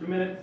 2 minutes.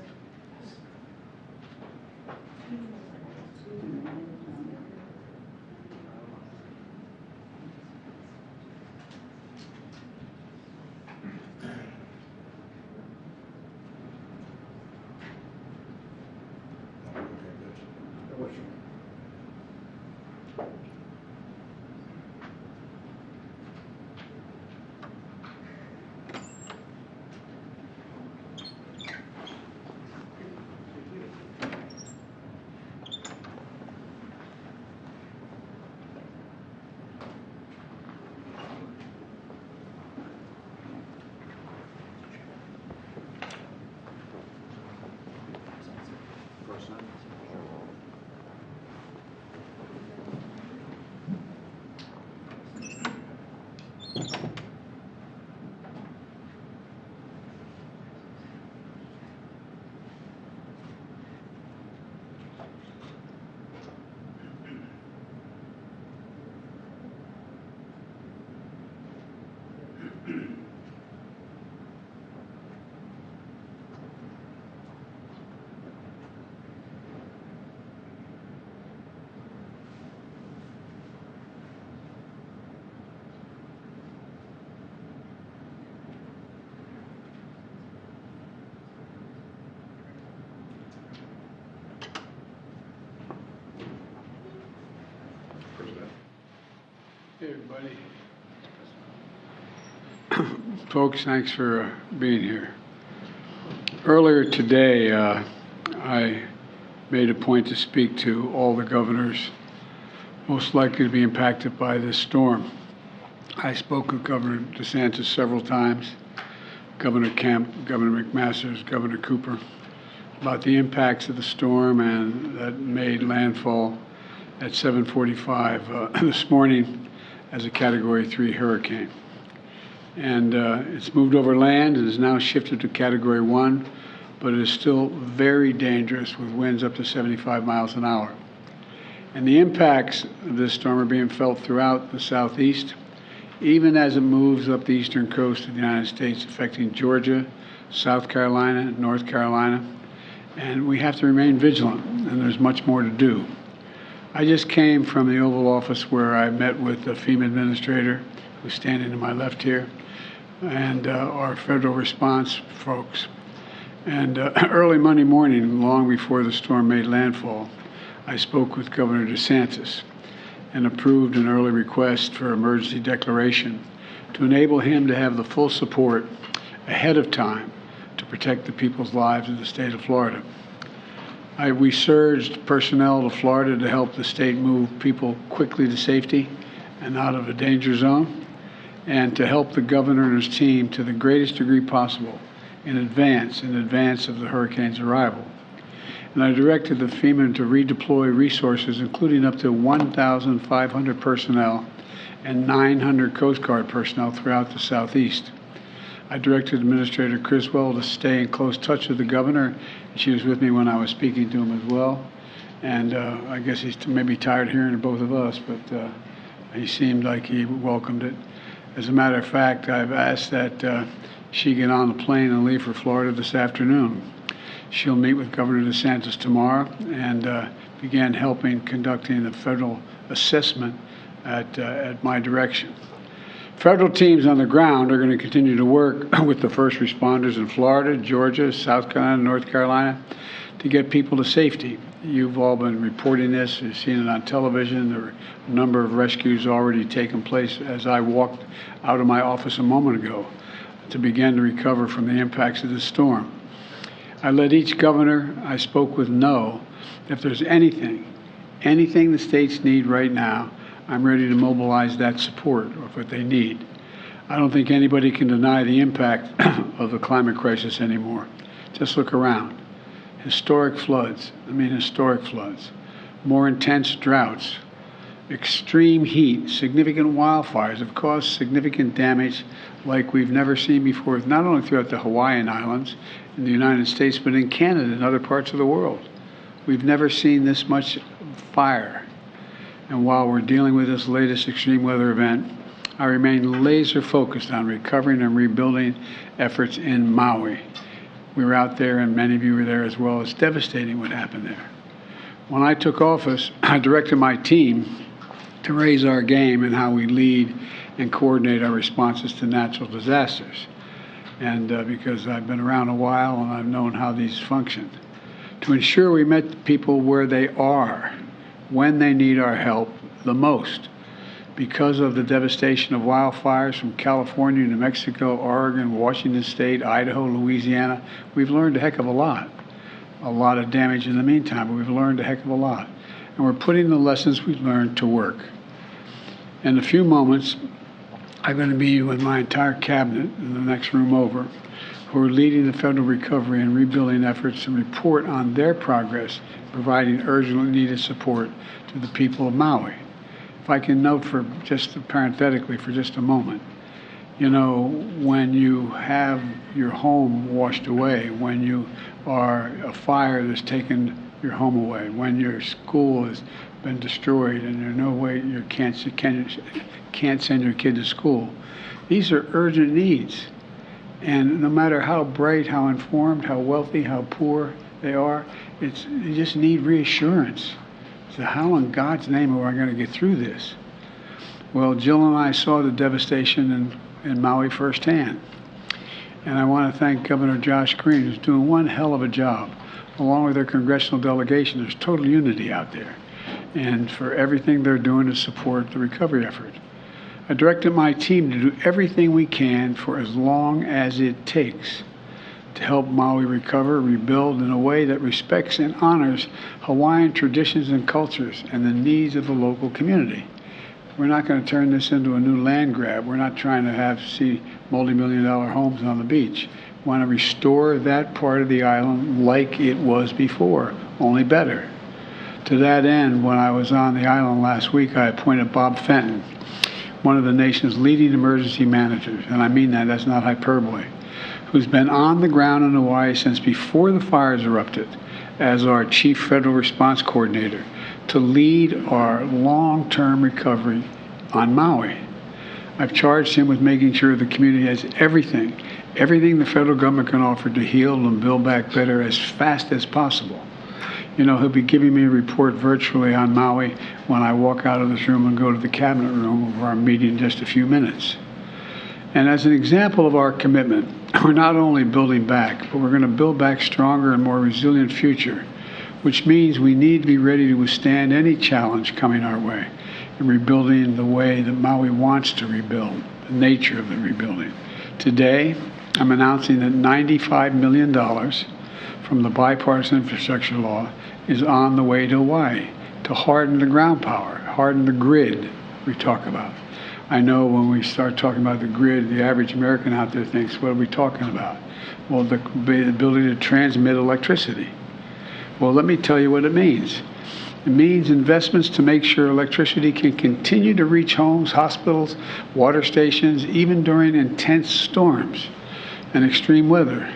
Hey everybody. Folks, thanks for being here. Earlier today, I made a point to speak to all the governors most likely to be impacted by this storm. I spoke with Governor DeSantis several times, Governor Kemp, Governor McMaster's, Governor Cooper, about the impacts of the storm and that made landfall at 7:45 this morning as a Category 3 hurricane. And it's moved over land and is now shifted to Category 1, but it is still very dangerous with winds up to 75 miles an hour. And the impacts of this storm are being felt throughout the southeast, even as it moves up the eastern coast of the United States, affecting Georgia, South Carolina, North Carolina. And we have to remain vigilant, and there's much more to do. I just came from the Oval Office where I met with the FEMA administrator, who's standing to my left here, and our federal response folks. And early Monday morning, long before the storm made landfall, I spoke with Governor DeSantis and approved an early request for emergency declaration to enable him to have the full support ahead of time to protect the people's lives in the state of Florida. We surged personnel to Florida to help the state move people quickly to safety and out of a danger zone, and to help the governor and his team to the greatest degree possible in advance of the hurricane's arrival. And I directed the FEMA to redeploy resources, including up to 1,500 personnel and 900 Coast Guard personnel throughout the southeast. I directed Administrator Criswell to stay in close touch with the governor. She was with me when I was speaking to him as well. And I guess he's maybe tired of hearing of both of us, but he seemed like he welcomed it. As a matter of fact, I've asked that she get on the plane and leave for Florida this afternoon. She'll meet with Governor DeSantis tomorrow and begin conducting the federal assessment at my direction. Federal teams on the ground are going to continue to work with the first responders in Florida, Georgia, South Carolina, North Carolina to get people to safety. You've all been reporting this. You've seen it on television. There are a number of rescues already taking place as I walked out of my office a moment ago to begin to recover from the impacts of this storm. I let each governor I spoke with know if there's anything the states need right now, I'm ready to mobilize that support of what they need. I don't think anybody can deny the impact of the climate crisis anymore. Just look around. Historic floods, more intense droughts, extreme heat, significant wildfires have caused significant damage like we've never seen before, not only throughout the Hawaiian Islands in the United States, but in Canada and other parts of the world. We've never seen this much fire. And while we're dealing with this latest extreme weather event, I remain laser focused on recovering and rebuilding efforts in Maui. We were out there, and many of you were there as well. It's devastating what happened there. When I took office, I directed my team to raise our game in how we lead and coordinate our responses to natural disasters. And because I've been around a while and I've known how these function, to ensure we met people where they are, when they need our help the most. Because of the devastation of wildfires from California, New Mexico, Oregon, Washington State, Idaho, Louisiana, we've learned a heck of a lot. A lot of damage in the meantime, but we've learned a heck of a lot. And we're putting the lessons we've learned to work. In a few moments, I'm going to be with my entire cabinet in the next room over, who are leading the federal recovery and rebuilding efforts to report on their progress, providing urgently needed support to the people of Maui. If I can note for just parenthetically for just a moment, you know, when you have your home washed away, when you are a fire that's taken your home away, when your school has been destroyed and there's no way you can't send your kid to school, these are urgent needs. And no matter how bright, how informed, how wealthy, how poor they are, you just need reassurance. So how in God's name are I going to get through this? Well, Jill and I saw the devastation in Maui firsthand. And I want to thank Governor Josh Green, who's doing one hell of a job. Along with their congressional delegation, there's total unity out there. And for everything they're doing to support the recovery effort. I directed my team to do everything we can for as long as it takes to help Maui recover, rebuild in a way that respects and honors Hawaiian traditions and cultures and the needs of the local community. We're not going to turn this into a new land grab. We're not trying to see multi-million-dollar homes on the beach. We want to restore that part of the island like it was before, only better. To that end, when I was on the island last week, I appointed Bob Fenton, one of the nation's leading emergency managers, and I mean that's not hyperbole, who's been on the ground in Hawaii since before the fires erupted as our chief federal response coordinator to lead our long-term recovery on Maui. I've charged him with making sure the community has everything the federal government can offer to heal and build back better as fast as possible. You know, he'll be giving me a report virtually on Maui when I walk out of this room and go to the cabinet room where I'm meeting in just a few minutes. And as an example of our commitment, we're not only building back, but we're going to build back stronger and more resilient future, which means we need to be ready to withstand any challenge coming our way in rebuilding the way that Maui wants to rebuild, the nature of the rebuilding. Today, I'm announcing that $95 million from the bipartisan infrastructure law is on the way to Hawaii to harden the ground power, harden the grid we talk about. I know when we start talking about the grid, the average American out there thinks, what are we talking about? Well, the ability to transmit electricity. Well, let me tell you what it means. It means investments to make sure electricity can continue to reach homes, hospitals, water stations, even during intense storms and extreme weather.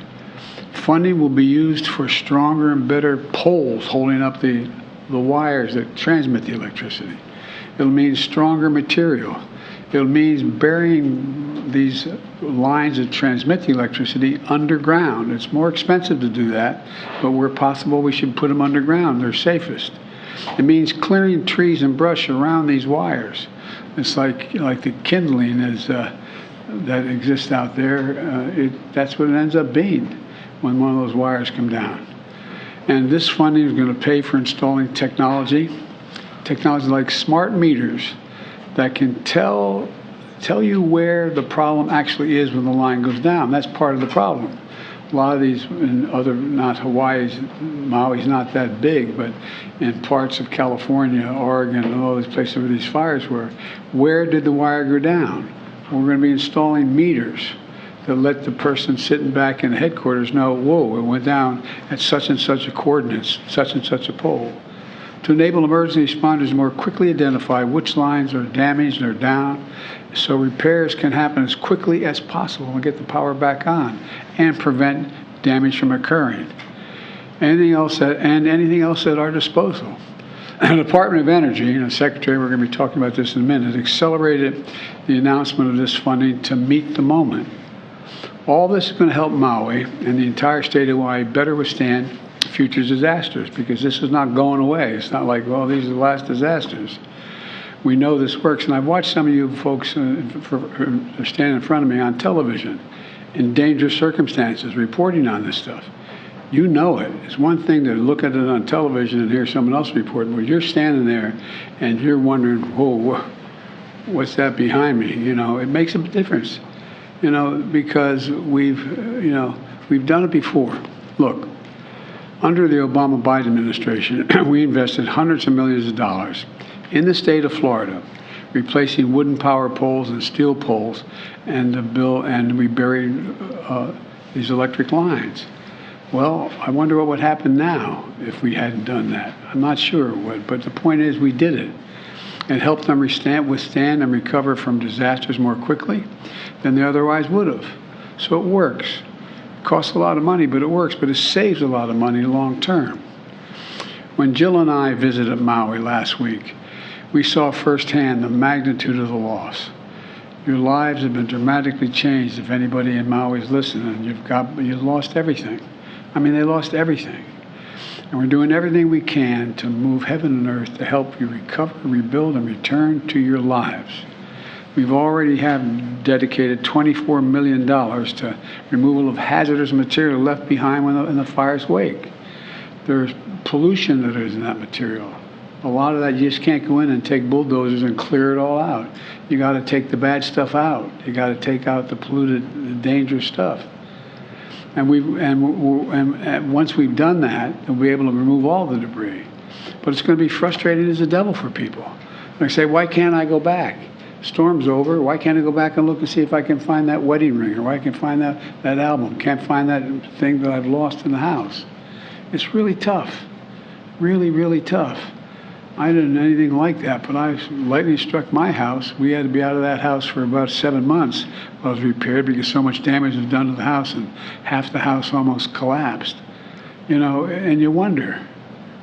Funding will be used for stronger and better poles holding up the wires that transmit the electricity. It'll mean stronger material. It'll mean burying these lines that transmit the electricity underground. It's more expensive to do that, but where possible, we should put them underground. They're safest. It means clearing trees and brush around these wires. It's like the kindling that exists out there. That's what it ends up being when one of those wires come down. And this funding is going to pay for installing technology like smart meters that can tell you where the problem actually is when the line goes down. That's part of the problem. A lot of these, in other, not Hawaii's, Maui's not that big, but in parts of California, Oregon, and all these places where these fires were, where did the wire go down? We're going to be installing meters to let the person sitting back in the headquarters know, whoa, it went down at such and such a coordinates, such and such a pole. To enable emergency responders to more quickly identify which lines are damaged or down, so repairs can happen as quickly as possible and get the power back on and prevent damage from occurring. Anything else at our disposal. The Department of Energy, and the Secretary, we're going to be talking about this in a minute, accelerated the announcement of this funding to meet the moment. All this is going to help Maui and the entire state of Hawaii better withstand future disasters, because this is not going away. It's not like, well, these are the last disasters. We know this works, and I've watched some of you folks stand in front of me on television in dangerous circumstances reporting on this stuff. You know it. It's one thing to look at it on television and hear someone else reporting, but you're standing there and you're wondering, whoa, what's that behind me? You know, it makes a difference, you know, because we've done it before. Look, under the Obama-Biden administration, we invested hundreds of millions of dollars in the state of Florida, replacing wooden power poles and steel poles, and we buried these electric lines. Well, I wonder what would happen now if we hadn't done that. I'm not sure it would, but the point is we did it. It helped them withstand and recover from disasters more quickly than they otherwise would have. So it works. It costs a lot of money, but it works, but it saves a lot of money long term. When Jill and I visited Maui last week, we saw firsthand the magnitude of the loss. Your lives have been dramatically changed if anybody in Maui is listening. You've lost everything. I mean, they lost everything. And we're doing everything we can to move heaven and earth to help you recover, rebuild, and return to your lives. We've already have dedicated $24 million to removal of hazardous material left behind in the fire's wake. There's pollution that is in that material. A lot of that you just can't go in and take bulldozers and clear it all out. You got to take the bad stuff out. You got to take out the polluted, the dangerous stuff. And once we've done that, we'll be able to remove all the debris. But it's going to be frustrating as the devil for people. They say, why can't I go back? Storm's over. Why can't I go back and look and see if I can find that wedding ring, or why I can find that album? Can't find that thing that I've lost in the house. It's really tough. Really, really tough. I didn't know anything like that, but lightning struck my house. We had to be out of that house for about 7 months while it was repaired, because so much damage was done to the house and half the house almost collapsed. You know, and you wonder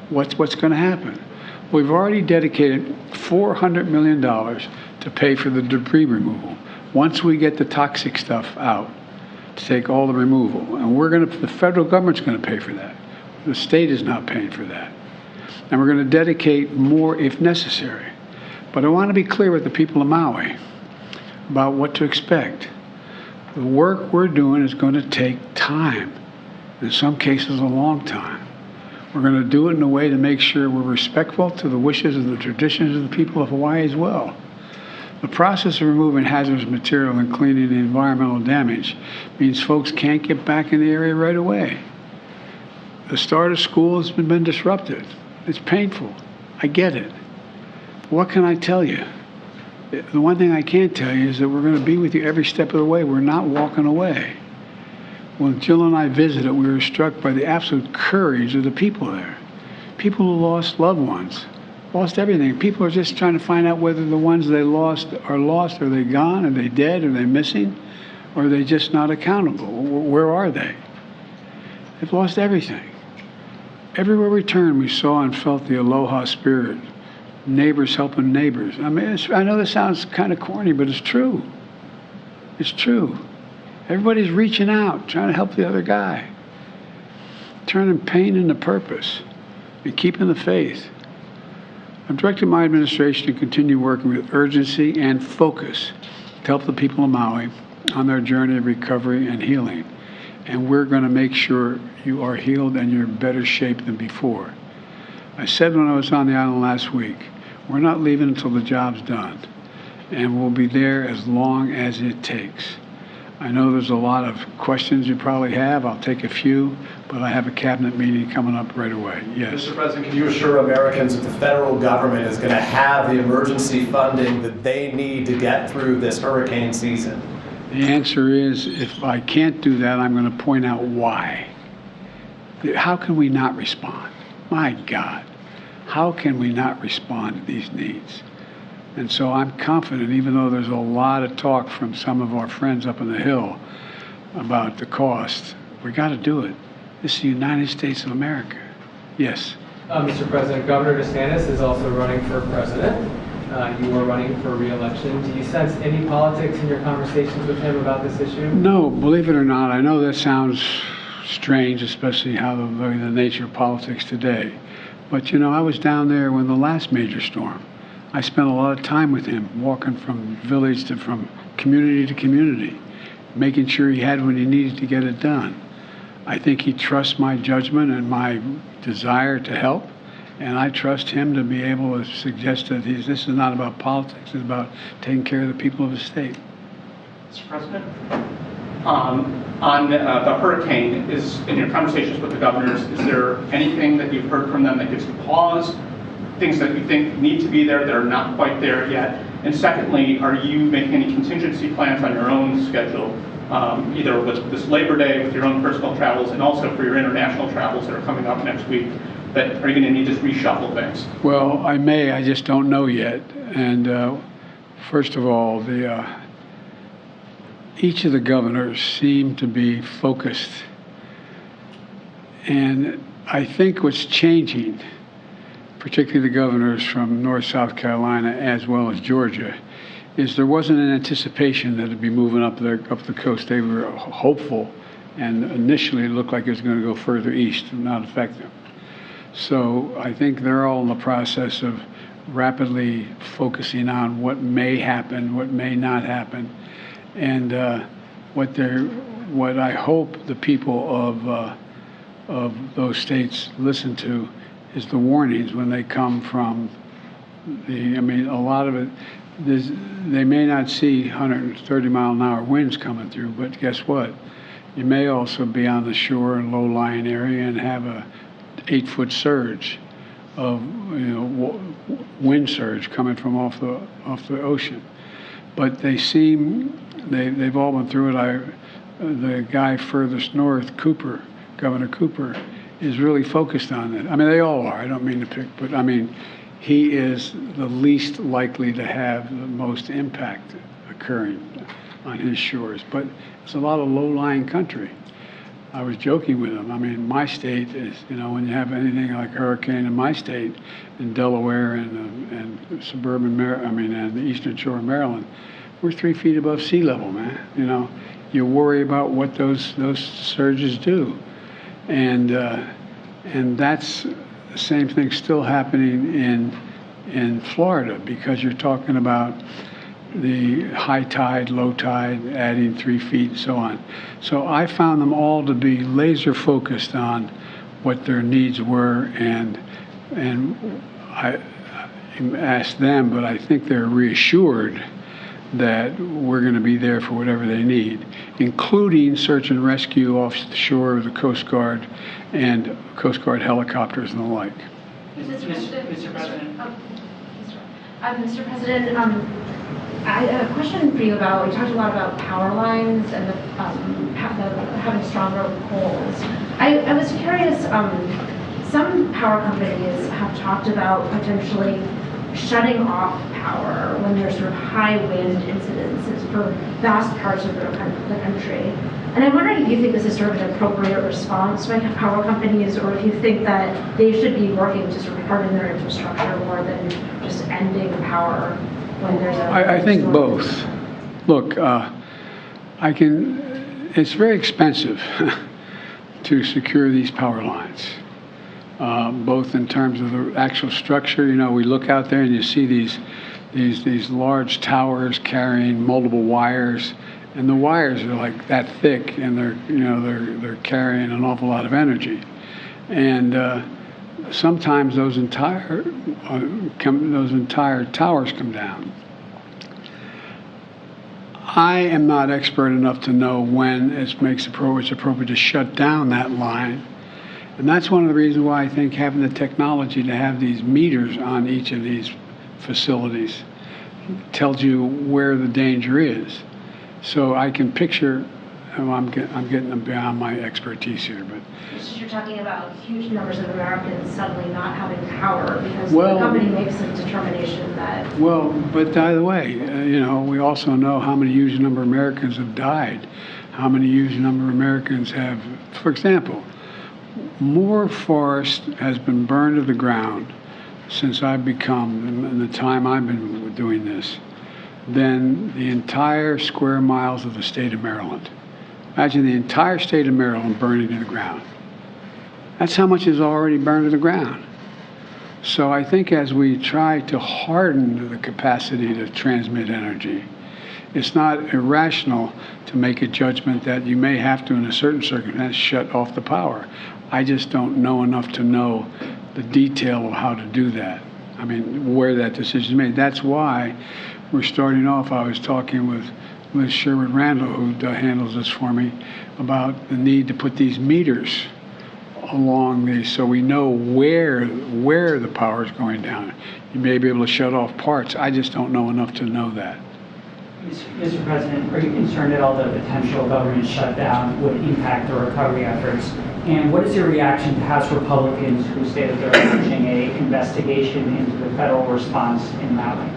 what's going to happen. We've already dedicated $400 million to pay for the debris removal. Once we get the toxic stuff out, to take all the removal, and the federal government's going to pay for that. The state is not paying for that. And we're going to dedicate more if necessary. But I want to be clear with the people of Maui about what to expect. The work we're doing is going to take time, in some cases a long time. We're going to do it in a way to make sure we're respectful to the wishes and the traditions of the people of Hawaii as well. The process of removing hazardous material and cleaning the environmental damage means folks can't get back in the area right away. The start of school has been disrupted. It's painful. I get it. What can I tell you? The one thing I can tell you is that we're going to be with you every step of the way. We're not walking away. When Jill and I visited, we were struck by the absolute courage of the people there. People who lost loved ones, lost everything. People are just trying to find out whether the ones they lost. Are they gone? Are they dead? Are they missing? Or are they just not accountable? Where are they? They've lost everything. Everywhere we turned, we saw and felt the aloha spirit. Neighbors helping neighbors. I mean, I know this sounds kind of corny, but it's true. It's true. Everybody's reaching out, trying to help the other guy. Turning pain into purpose and keeping the faith. I've directed my administration to continue working with urgency and focus to help the people of Maui on their journey of recovery and healing. And we're going to make sure you are healed and you're in better shape than before. I said when I was on the island last week, we're not leaving until the job's done. And we'll be there as long as it takes. I know there's a lot of questions you probably have. I'll take a few, but I have a cabinet meeting coming up right away. Yes. Mr. President, can you assure Americans that the federal government is going to have the emergency funding that they need to get through this hurricane season? The answer is, if I can't do that, I'm going to point out why. How can we not respond? My God, how can we not respond to these needs? And so I'm confident, even though there's a lot of talk from some of our friends up on the Hill about the cost, we got to do it. This is the United States of America. Yes. Mr. President, Governor DeSantis is also running for president. you were running for re-election. Do you sense any politics in your conversations with him about this issue? No, believe it or not, I know that sounds strange, especially how the nature of politics today. But you know, I was down there when the last major storm. I spent a lot of time with him, walking from village to from community to community, making sure he had what he needed to get it done. I think he trusts my judgment and my desire to help, and I trust him to be able to suggest that this is not about politics, it's about taking care of the people of the state. Mr. President, on the hurricane, in your conversations with the governors, is there anything that you've heard from them that gives you pause, things that you think need to be there that are not quite there yet? And secondly, are you making any contingency plans on your own schedule, either with this Labor Day, with your own personal travels, and also for your international travels that are coming up next week? But are you going to need to reshuffle things? Well, I may, I just don't know yet. And first of all, each of the governors seem to be focused. And I think what's changing, particularly the governors from North South Carolina as well as Georgia, is there wasn't an anticipation that it'd be moving up the coast. They were hopeful, and initially it looked like it was going to go further east and not affect them. So I think they're all in the process of rapidly focusing on what may happen, what may not happen, and what I hope the people of those states listen to is the warnings when they come from a lot of it, they may not see 130-mile-an-hour winds coming through, but guess what? You may also be on the shore and low-lying area and have a 8-foot surge of wind surge coming from off the ocean. But they've all been through it. The guy furthest north, Governor Cooper, is really focused on it. I mean, they all are. I don't mean to pick, but I mean, he is the least likely to have the most impact occurring on his shores. But it's a lot of low-lying country. I was joking with him. I mean, my state is, when you have anything like a hurricane in my state, in Delaware and suburban and the eastern shore of Maryland, we're 3 feet above sea level, man. You worry about what those surges do, and that's the same thing still happening in Florida, because you're talking about the high tide, low tide, adding 3 feet, and so on. So I found them all to be laser focused on what their needs were, and I asked them, but I think they're reassured that we're going to be there for whatever they need, including search and rescue off the shore of the Coast Guard and Coast Guard helicopters and the like. Mr. President. Mr. President. Mr. President, I have a question for you about, we talked a lot about power lines and having stronger poles. I was curious, some power companies have talked about potentially shutting off power when there's sort of high wind incidences for vast parts of the country. And I'm wondering if you think this is sort of an appropriate response by power companies, or if you think that they should be working to sort of harden their infrastructure more than just ending power when there's a... I think both. Look, it's very expensive to secure these power lines. Both in terms of the actual structure. We look out there and you see these large towers carrying multiple wires, and the wires are like that thick, and they're carrying an awful lot of energy, and sometimes those entire towers come down. I am not expert enough to know when it's appropriate to shut down that line. And that's one of the reasons why I think having the technology to have these meters on each of these facilities tells you where the danger is. So I can picture, I'm getting beyond my expertise here, but... You're talking about huge numbers of Americans suddenly not having power because the company makes a determination that... Well, but by the way, we also know how many huge number of Americans have died, how many huge number of Americans have, for example, more forest has been burned to the ground since I've become, in the time I've been doing this, than the entire square miles of the state of Maryland. Imagine the entire state of Maryland burning to the ground. That's how much is already burned to the ground. So I think as we try to harden the capacity to transmit energy, it's not irrational to make a judgment that you may have to, in a certain circumstance, shut off the power. I just don't know enough to know the detail of how to do that. I mean, where that decision is made. That's why we're starting off. I was talking with Liz Sherwood Randall, who handles this for me, about the need to put these meters along these so we know where the power is going down. You may be able to shut off parts. I just don't know enough to know that. Mr. President, are you concerned at all that a potential government shutdown would impact the recovery efforts? And what is your reaction to House Republicans who say that they're launching an investigation into the federal response in Maui?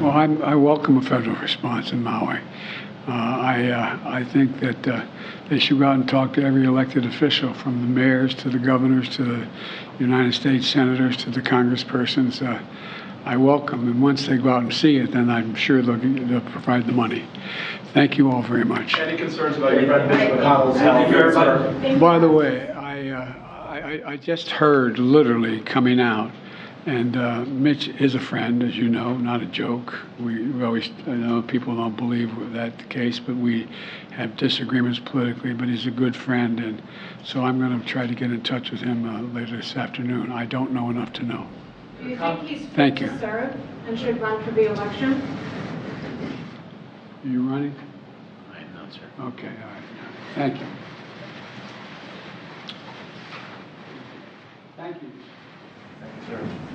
Well, I welcome a federal response in Maui. I think that they should go out and talk to every elected official, from the mayors to the governors to the United States senators to the congresspersons. I welcome, and once they go out and see it, then I'm sure they'll provide the money. Thank you all very much. Any concerns about your friend Mitch McConnell's health? By the way, I just heard literally coming out, and Mitch is a friend, as you know, not a joke. We always, I know people don't believe that's the case, but we have disagreements politically, but he's a good friend, and so I'm going to try to get in touch with him later this afternoon. I don't know enough to know. Do you think he's Thank fit you. to serve and should run for re-election? Are you running? I am not, sir. Okay, all right. Thank you. Thank you. Thank you, sir.